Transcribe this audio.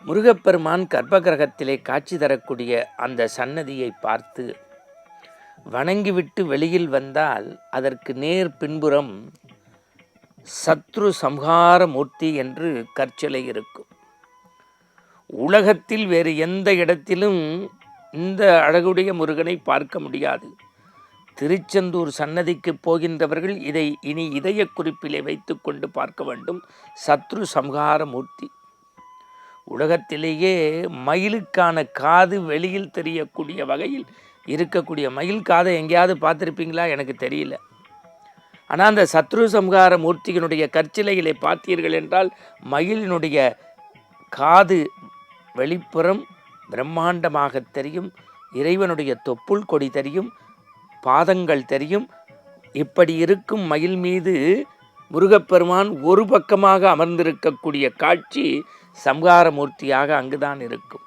முருகப்பெருமான் கர்ப்பகிரகத்திலே காட்சி தரக்கூடிய அந்த சன்னதியை பார்த்து வணங்கிவிட்டு வெளியில் வந்தால் அதற்கு நேர் பின்புறம் சத்ரு சம்ஹார மூர்த்தி என்று கற்சிலை இருக்கும். உலகத்தில் வேறு எந்த இடத்திலும் இந்த அழகுடைய முருகனை பார்க்க முடியாது. திருச்செந்தூர் சன்னதிக்கு போகின்றவர்கள் இதை இனி இதய குறிப்பிலே வைத்து கொண்டு பார்க்க வேண்டும். சத்ரு சம்ஹார மூர்த்தி. உலகத்திலேயே மயிலுக்கான காது வெளியில் தெரியக்கூடிய வகையில் இருக்கக்கூடிய மயில் காதை எங்கேயாவது பார்த்துருப்பீங்களா? எனக்கு தெரியல. ஆனால் அந்த சத்ரு சம்ஹார மூர்த்தியினுடைய கற்சிலைகளை பார்த்தீர்கள் என்றால் மயிலினுடைய காது வெளிப்புறம் பிரம்மாண்டமாக தெரியும். இறைவனுடைய தொப்புள் கொடி தெரியும், பாதங்கள் தெரியும். இப்படி இருக்கும் மயில் மீது முருகப்பெருமான் ஒரு பக்கமாக அமர்ந்திருக்கக்கூடிய காட்சி சம்ஹார மூர்த்தியாக அங்குதான் இருக்கும்.